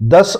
10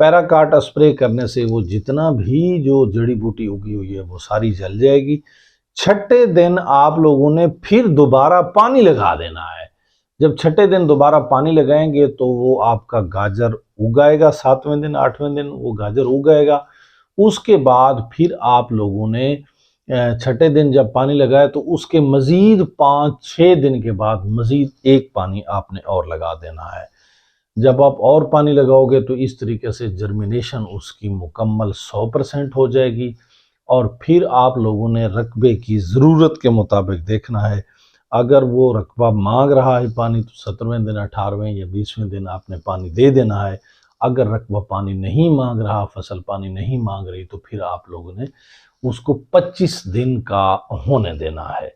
پیراکاٹ spray کرنے سے وہ جتنا بھی جو جڑی بوٹی اگی ہوئی ہے وہ ساری جل جائے گی۔ چھٹے دن آپ لوگوں نے پھر دوبارہ پانی لگا دینا ہے۔ جب چھٹے دن دوبارہ پانی لگائیں گے تو وہ آپ کا گاجر اگائے گا، 7ویں دن 8ویں دن وہ گاجر اگائے گا۔ اس کے بعد پھر آپ لوگوں نے چھٹے دن جب پانی لگائے تو اس کے مزید 5-6 دن کے بعد مزید ایک پانی آپ نے اور لگا دینا ہے۔ جب آپ اور پانی لگاؤ گے تو اس طریقے سے جرمینیشن اس کی مکمل 100% ہو جائے گی، اور پھر آپ لوگوں نے رقبے کی ضرورت کے مطابق دیکھنا ہے۔ اگر وہ رقبہ مانگ رہا ہے پانی تو 17ویں دن 18ویں یا 20ویں دن آپ نے پانی دے دینا ہے۔ اگر رقبہ پانی نہیں مانگ رہا، فصل پانی نہیں مانگ رہی، تو پھر آپ لوگوں نے اس کو 25 دن کا ہونے دینا ہے۔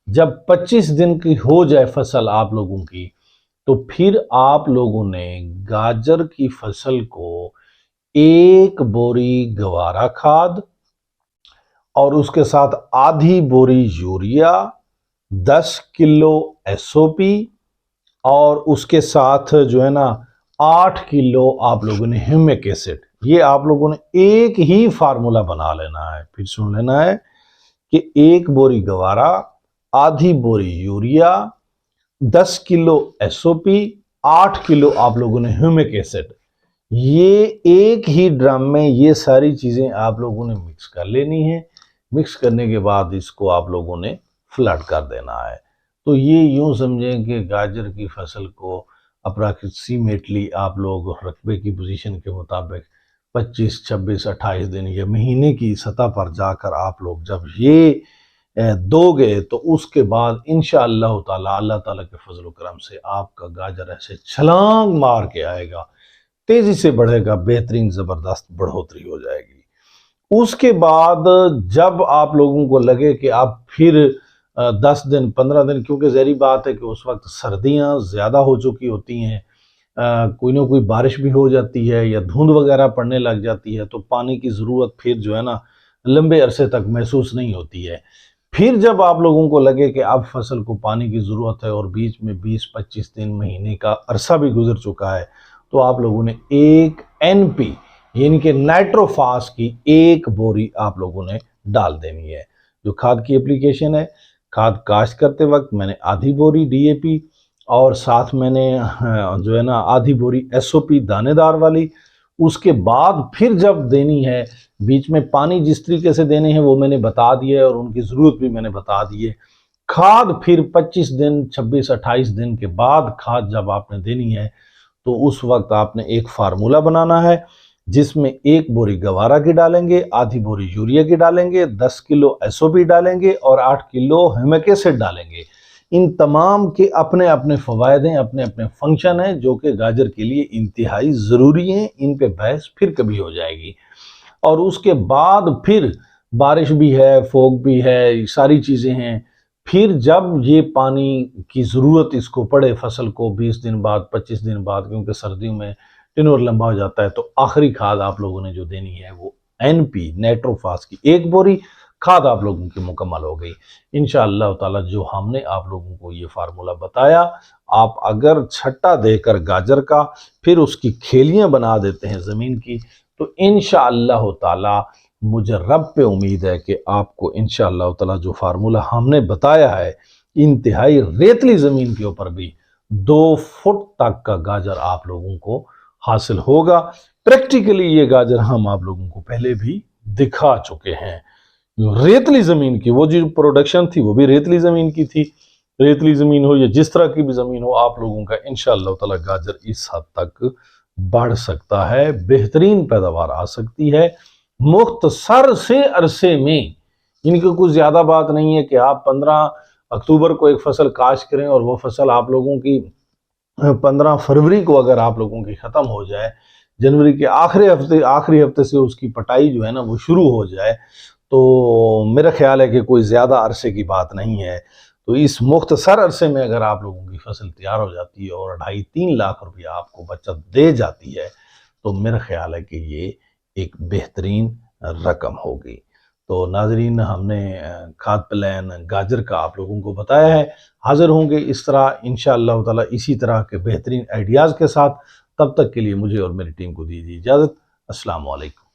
جب 25 دن کی ہو جائے فصل آپ لوگوں کی، تو پھر آپ لوگوں نے گاجر کی فصل کو 1 بوری گوارا کھاد اور اس کے ساتھ آدھی بوری یوریا، 10 کلو SOP اور اس کے ساتھ جو ہے نا 8 کلو آپ لوگوں نے ہیومک ایسڈ، یہ آپ لوگوں نے ایک ہی فارمولا بنا لینا ہے۔ پھر سن لینا ہے کہ 1 بوری گوارا، آدھی بوری یوریا، 10 کلو SOP، 8 کلو آپ لوگوں نے ہیومک ایسڈ، یہ ایک ہی ڈرم میں یہ ساری چیزیں آپ لوگوں نے مکس کر لینی ہے۔ مکس کرنے کے بعد اس کو آپ لوگوں نے فلڈ کر دینا ہے۔ تو یہ یوں سمجھیں کہ گاجر کی فصل کو اپراکسیمیٹلی آپ لوگ رقبے کی پوزیشن کے مطابق 25، 26، 28 دن یا مہینے کی سطح پر جا کر آپ لوگ جب یہ دو گے تو اس کے بعد انشاءاللہ تعالی اللہ تعالیٰ کے فضل و کرم سے آپ کا گاجر ایسے چھلانگ مار کے آئے گا، تیزی سے بڑھے گا، بہترین زبردست بڑھوتری ہو جائے گی۔ اس کے بعد جب آپ لوگوں کو لگے کہ آپ پھر 10 دن 15 دن، کیونکہ ظاہری بات ہے کہ اس وقت سردیاں زیادہ ہو چکی ہوتی ہیں، کوئی نہ کوئی بارش بھی ہو جاتی ہے یا دھند وغیرہ پڑنے لگ جاتی ہے، تو پانی کی ضرورت پھر جو ہے نا لمبے عرصے تک محسوس نہیں ہوتی ہے۔ پھر جب آپ لوگوں کو لگے کہ اب فصل کو پانی کی ضرورت ہے اور بیچ میں 20-25 دن مہینے کا عرصہ بھی گزر چکا ہے، تو آپ لوگوں نے 1 NP یعنی کہ نائٹروفاس کی 1 بوری آپ لوگوں نے ڈال دینی ہے۔ جو کھاد کی اپلیکیشن ہے، کھاد کاشت کرتے وقت میں نے آدھی بوری DAP اور ساتھ میں نے جو ہے نا آدھی بوری SOP دانے دار والی۔ اس کے بعد پھر جب دینی ہے، بیچ میں پانی جس طریقے سے دینے ہیں وہ میں نے بتا دیے اور ان کی ضرورت بھی میں نے بتا دیے۔ کھاد پھر 25 دن 26-28 دن کے بعد کھاد جب آپ نے دینی ہے تو اس وقت آپ نے ایک فارمولا بنانا ہے جس میں 1 بوری گوارا کی ڈالیں گے، آدھی بوری یوریا کی ڈالیں گے، 10 کلو SOP ڈالیں گے اور 8 کلو ہیومک ایسڈ ڈالیں گے۔ ان تمام کے اپنے اپنے فوائد ہیں، اپنے اپنے فنکشن ہیں جو کہ گاجر کے لیے انتہائی ضروری ہیں۔ ان پہ بحث پھر کبھی ہو جائے گی۔ اور اس کے بعد پھر بارش بھی ہے، فوگ بھی ہے، ساری چیزیں ہیں۔ پھر جب یہ پانی کی ضرورت اس کو پڑے فصل کو 20 دن بعد 25 دن بعد، کیونکہ سردیوں میں ٹینور لمبا ہو جاتا ہے، تو آخری کھاد آپ لوگوں نے جو دینی ہے وہ NP نائٹروفاس کی 1 بوری کھاد آپ لوگوں کی مکمل ہو گئی۔ انشاءاللہ تعالی جو ہم نے آپ لوگوں کو یہ فارمولا بتایا، آپ اگر چھٹا دے کر گاجر کا پھر اس کی کھیلیاں بنا دیتے ہیں زمین کی، تو انشاءاللہ تعالی مجھے رب پہ امید ہے کہ آپ کو انشاءاللہ تعالی جو فارمولا ہم نے بتایا ہے، انتہائی ریتلی زمین کے اوپر بھی 2 فٹ تک کا گاجر آپ لوگوں کو حاصل ہوگا۔ پریکٹیکلی یہ گاجر ہم آپ لوگوں کو پہلے بھی دکھا چکے ہیں۔ ریتلی زمین کی وہ جو پروڈکشن تھی وہ بھی ریتلی زمین کی تھی۔ ریتلی زمین ہو یا جس طرح کی بھی زمین ہو، آپ لوگوں کا انشاءاللہ تعالی گاجر اس حد تک بڑھ سکتا ہے، بہترین پیداوار آ سکتی ہے مختصر سے عرصے میں۔ ان کی کوئی زیادہ بات نہیں ہے کہ آپ 15 اکتوبر کو ایک فصل کاشت کریں اور وہ فصل آپ لوگوں کی 15 فروری کو اگر آپ لوگوں کی ختم ہو جائے، جنوری کے آخری ہفتے سے اس کی پٹائی جو ہے نا وہ شروع ہو جائے، تو میرا خیال ہے کہ کوئی زیادہ عرصے کی بات نہیں ہے۔ تو اس مختصر عرصے میں اگر آپ لوگوں کی فصل تیار ہو جاتی ہے اور 2.5-3 لاکھ روپیہ آپ کو بچت دے جاتی ہے، تو میرا خیال ہے کہ یہ ایک بہترین رقم ہوگی۔ تو ناظرین، ہم نے کھاد پلان گاجر کا آپ لوگوں کو بتایا ہے۔ حاضر ہوں گے اس طرح انشاءاللہ تعالی اسی طرح کے بہترین آئیڈیاز کے ساتھ۔ تب تک کے لیے مجھے اور میری ٹیم کو دیجیے اجازت۔ السلام علیکم۔